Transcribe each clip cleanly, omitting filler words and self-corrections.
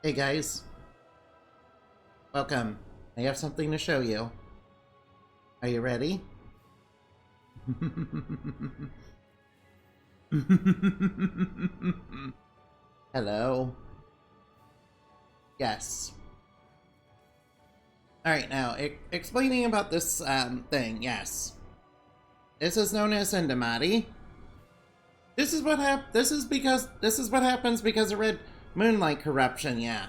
Hey guys, welcome. I have something to show you. Are you ready? Hello? Yes. Alright, now, explaining about this thing, yes. This is known as Indumati. This is what happens because of red moonlight corruption, yeah.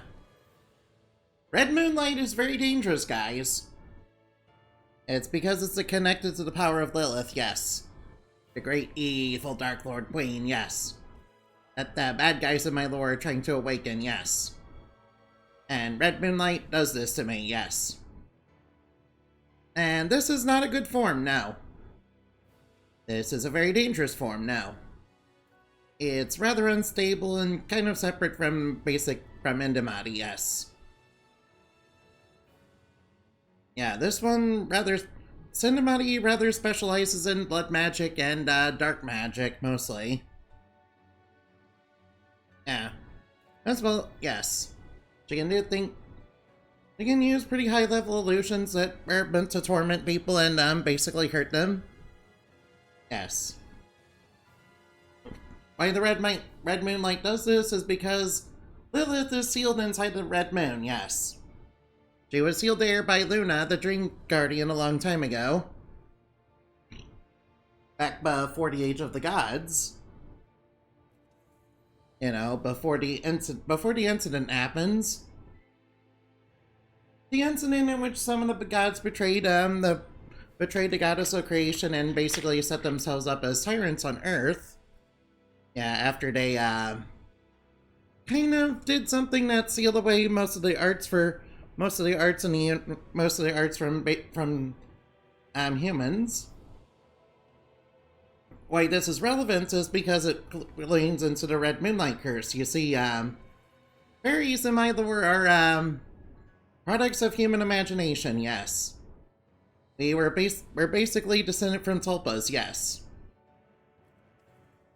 Red moonlight is very dangerous, guys. It's because it's connected to the power of Lilith, yes. The great evil Dark Lord Queen, yes. That the bad guys in my lore are trying to awaken, yes. And red moonlight does this to me, yes. And this is not a good form, no. This is a very dangerous form, no. It's rather unstable and kind of separate from Indumati, yes. Yeah, this one Sindumati rather specializes in blood magic and dark magic, mostly. Yeah. As well, yes. She can use pretty high level illusions that are meant to torment people and basically hurt them. Yes. Why the red moonlight does this is because Lilith is sealed inside the red moon, yes. She was sealed there by Luna, the Dream Guardian, a long time ago. Back before the Age of the Gods. You know, before the incident happens. The incident in which some of the gods betrayed the goddess of creation and basically set themselves up as tyrants on Earth. Yeah, after they kind of did something that sealed away most of the arts from humans. Why this is relevant is because it leans into the Red Moonlight Curse. You see, fairies in my lore are products of human imagination. Yes, we're basically descended from tulpas. Yes.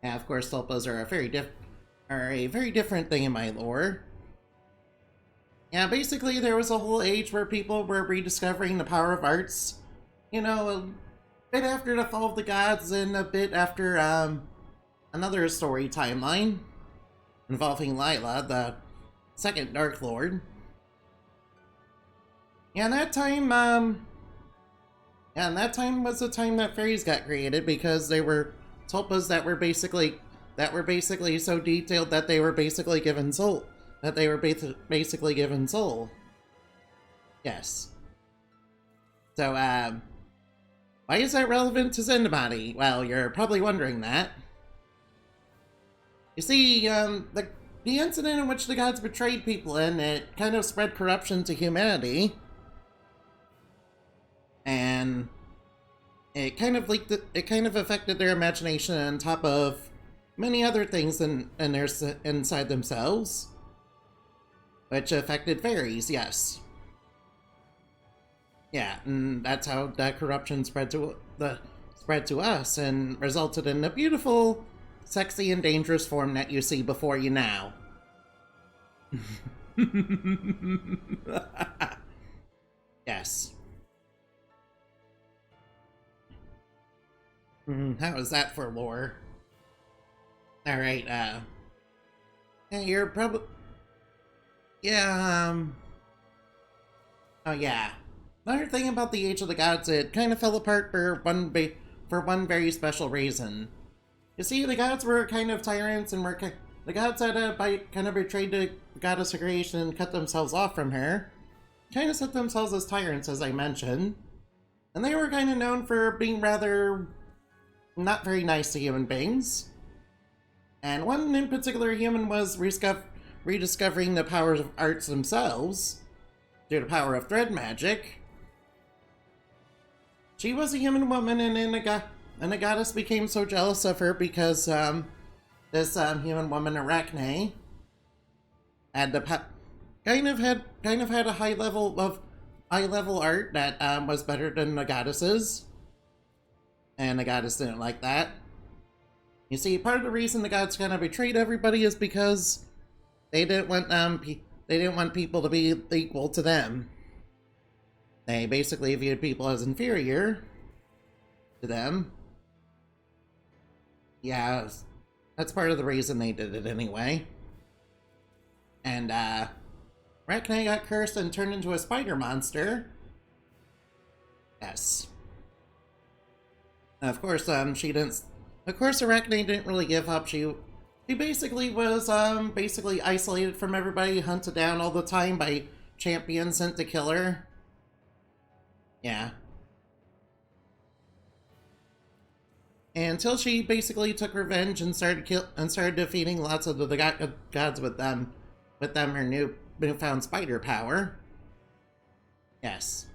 Yeah, of course, tulpas are a very different thing in my lore. Yeah, basically there was a whole age where people were rediscovering the power of arts. You know, a bit after the fall of the gods and a bit after another story timeline involving Lila, the second Dark Lord. Yeah, and that time was the time that fairies got created because they were tulpas that were basically so detailed that they were basically given soul. Basically given soul. Yes. So, why is that relevant to Sindumati? Well, you're probably wondering that. You see, the incident in which the gods betrayed people and it kind of spread corruption to humanity. And it kind of affected their imagination on top of many other things inside themselves. Which affected fairies, yes. Yeah, and that's how that corruption spread to us and resulted in the beautiful, sexy, and dangerous form that you see before you now. Yes. How is that for lore? Alright, hey, you're probably... Yeah, oh yeah. Another thing about the Age of the Gods, it kind of fell apart for one very special reason. You see, the gods were kind of tyrants, and the gods had kind of betrayed the goddess of creation and cut themselves off from her. Kind of set themselves as tyrants, as I mentioned. And they were kind of known for being rather not very nice to human beings. And one in particular human was rediscovering the powers of arts themselves through the power of thread magic. She was a human woman, and the goddess became so jealous of her because this human woman Arachne had kind of had a high level art that was better than the goddesses, and the goddess didn't like that. You see, part of the reason the gods kind of betrayed everybody is because they didn't want they didn't want people to be equal to them. They basically viewed people as inferior to them. Yeah, that's part of the reason they did it anyway. And, Arachne got cursed and turned into a spider monster. Yes. Of course, she didn't... Of course, Arachne didn't really give up. She basically was, basically isolated from everybody, hunted down all the time by champions sent to kill her. Yeah. Until she basically took revenge and started defeating lots of the gods with them her newfound spider power. Yes.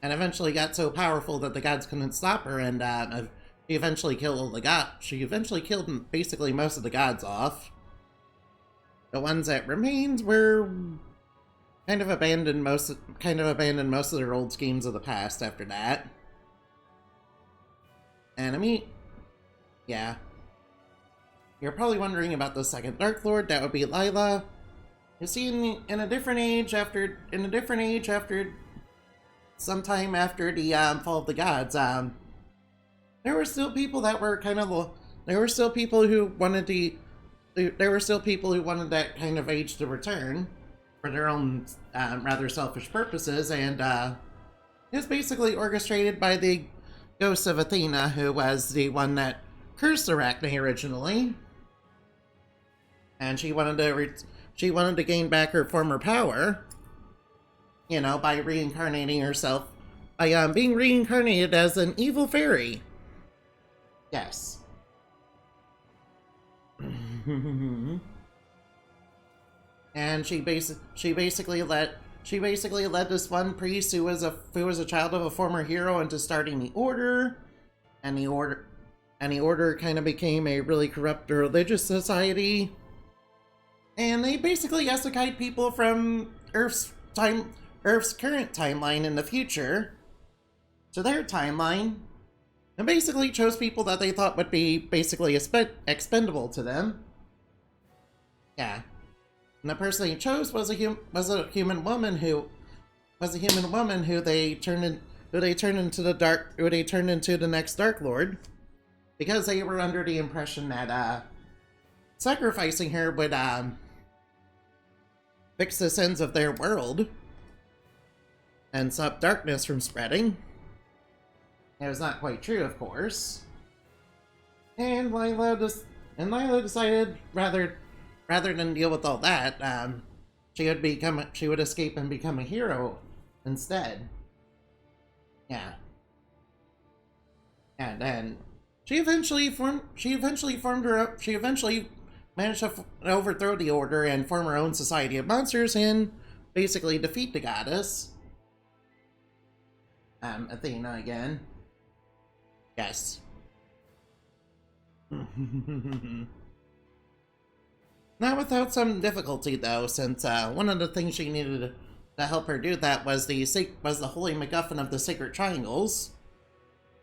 And eventually got so powerful that the gods couldn't stop her, and she eventually killed all the gods. She eventually killed basically most of the gods off. The ones that remained were kind of abandoned most of their old schemes of the past after that. And I mean, yeah. You're probably wondering about the second Dark Lord. That would be Lila. You see, in a different age after sometime after the fall of the gods, there were still people that were there were still people who wanted that kind of age to return for their own rather selfish purposes, and it was basically orchestrated by the ghost of Athena, who was the one that cursed Arachne originally, and she wanted to gain back her former power, you know, by reincarnating herself, by being reincarnated as an evil fairy. Yes. And she basically led this one priest who was a child of a former hero into starting the order, and the order kind of became a really corrupt religious society. And they basically isekai people from Earth's current timeline in the future to their timeline, and basically chose people that they thought would be basically expendable to them. Yeah. And the person he chose was a human woman who they turned into the next Dark Lord, because they were under the impression that sacrificing her would fix the sins of their world and stop darkness from spreading. It was not quite true, of course. And Lila decided rather than deal with all that, she would escape and become a hero instead. Yeah. And then she eventually managed to overthrow the order and form her own society of monsters and basically defeat the goddess. Athena again. Yes. Not without some difficulty, though, since one of the things she needed to help her do that was the holy MacGuffin of the Sacred Triangles.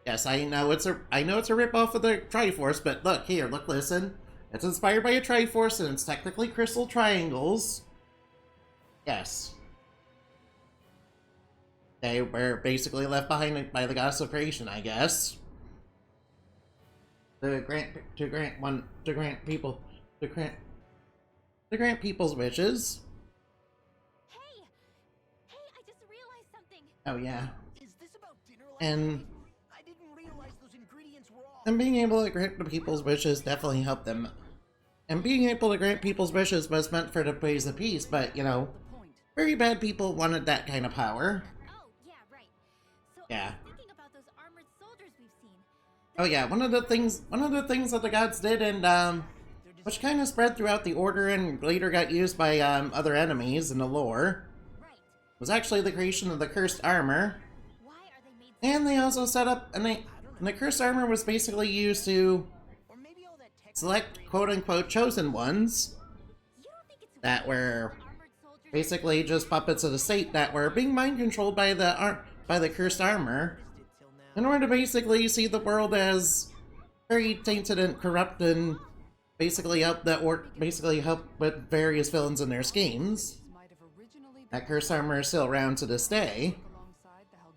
Yes, I know it's a ripoff of the Triforce, but look, listen. It's inspired by a Triforce, and it's technically crystal triangles. Yes. They were basically left behind by the goddess of creation, I guess. To grant people's wishes. Hey, I just realized something. Oh yeah. Is this about dinner And I didn't realize those ingredients were all. and being able to grant people's wishes definitely helped them. And being able to grant people's wishes was meant for the praise of peace, but you know, very bad people wanted that kind of power. Oh, yeah, right. So Yeah. I was thinking about those armored soldiers we've seen. Oh yeah, one of the things that the gods did, and which kind of spread throughout the order and later got used by other enemies in the lore, Right. was actually the creation of the cursed armor. Why are they made? And they also set up, and the cursed armor was basically used to Or maybe all that tech. select quote-unquote chosen ones You don't think it's that were armored soldiers? basically just puppets of the state that were being mind controlled by the cursed armor in order to basically see the world as very tainted and corrupt, and basically help with various villains in their schemes. That curse armor is still around to this day,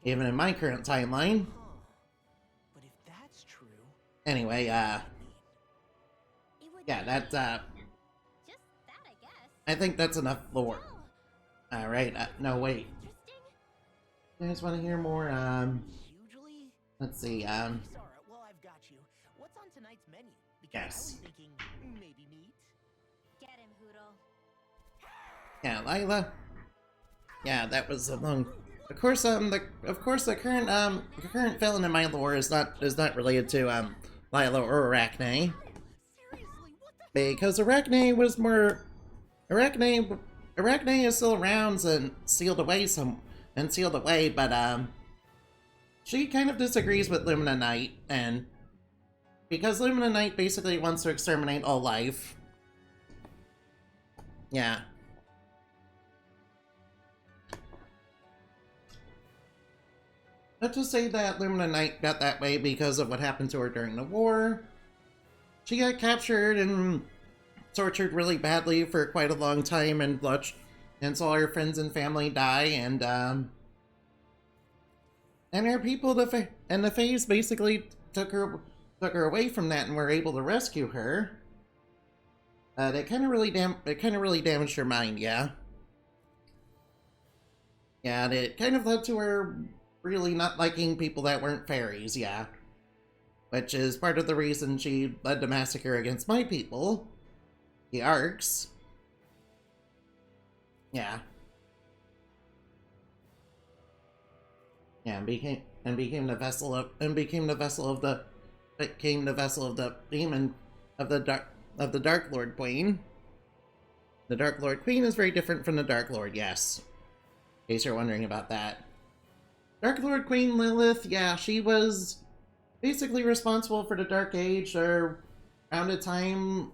even in my current timeline. But if that's true, Anyway, it would yeah, be that, just that, I guess. I think that's enough lore. Alright, no, wait. Interesting. You guys want to hear more, Hugely. let's see, Sorry. Well, I've got you. What's on tonight's menu? Because I Yes. was thinking maybe meat. Get him, Hoodle. yeah, Lila. Yeah, that was a long... Of course, the current villain in my lore is not related to, Lila or Arachne. Seriously, what the? Because Arachne was more... Arachne is still around and sealed away, but, she kind of disagrees with Lumina Knight, and because Lumina Knight basically wants to exterminate all life. Yeah. Let's just say that Lumina Knight got that way because of what happened to her during the war. She got captured and tortured really badly for quite a long time and saw her friends and family die, and her people, the Fays basically took her away from that and were able to rescue her. It kind of really damaged her mind, yeah. Yeah, and it kind of led to her really not liking people that weren't fairies, yeah. Which is part of the reason she led the massacre against my people, the Arcs. Yeah. Yeah, and became the vessel of the demon of the Dark Lord Queen. The Dark Lord Queen is very different from the Dark Lord, yes. In case you're wondering about that. Dark Lord Queen Lilith, yeah, she was basically responsible for the Dark Age, or around the time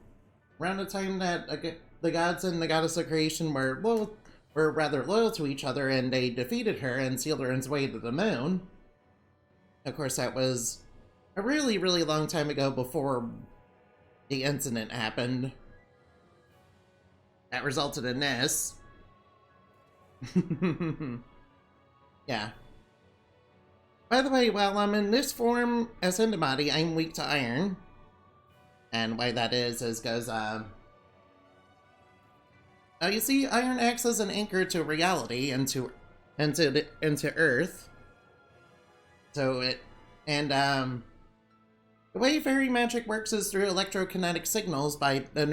that the gods and the goddess of creation were rather loyal to each other, and they defeated her and sealed her way to the moon. Of course, that was a really, really long time ago before the incident happened. That resulted in this. Yeah. By the way, while I'm in this form as Indumati, I'm weak to iron. And why that is because, you see, iron acts as an anchor to reality and to Earth. So the way fairy magic works is through electrokinetic signals through the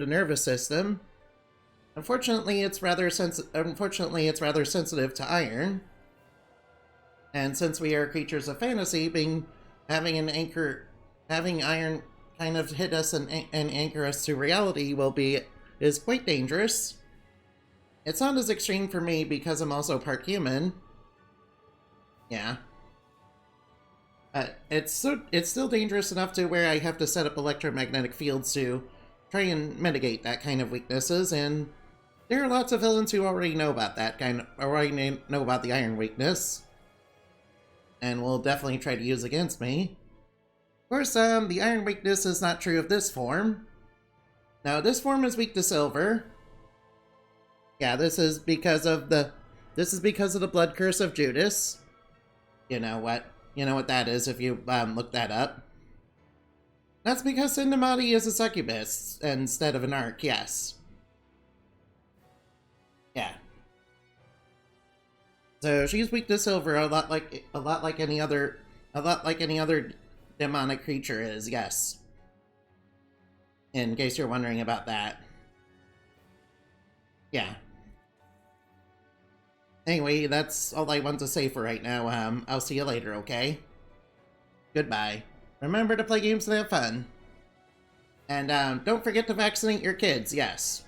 nervous system. Unfortunately, it's rather sensitive to iron. And since we are creatures of fantasy, having iron kind of hit us and anchor us to reality is quite dangerous. It's not as extreme for me because I'm also part human. Yeah. It's still dangerous enough to where I have to set up electromagnetic fields to try and mitigate that kind of weaknesses, and there are lots of villains who already know about the iron weakness, and will definitely try to use against me. Of course, the iron weakness is not true of this form. Now, this form is weak to silver. Yeah, this is because of the blood curse of Judas. You know what that is if you look that up. That's because Sindumati is a succubus instead of an arc, yes. Yeah. So she's weak to silver, a lot like any other demonic creature is, yes. In case you're wondering about that. Yeah. Anyway, that's all I want to say for right now. I'll see you later, okay? Goodbye. Remember to play games and have fun. And don't forget to vaccinate your kids, yes.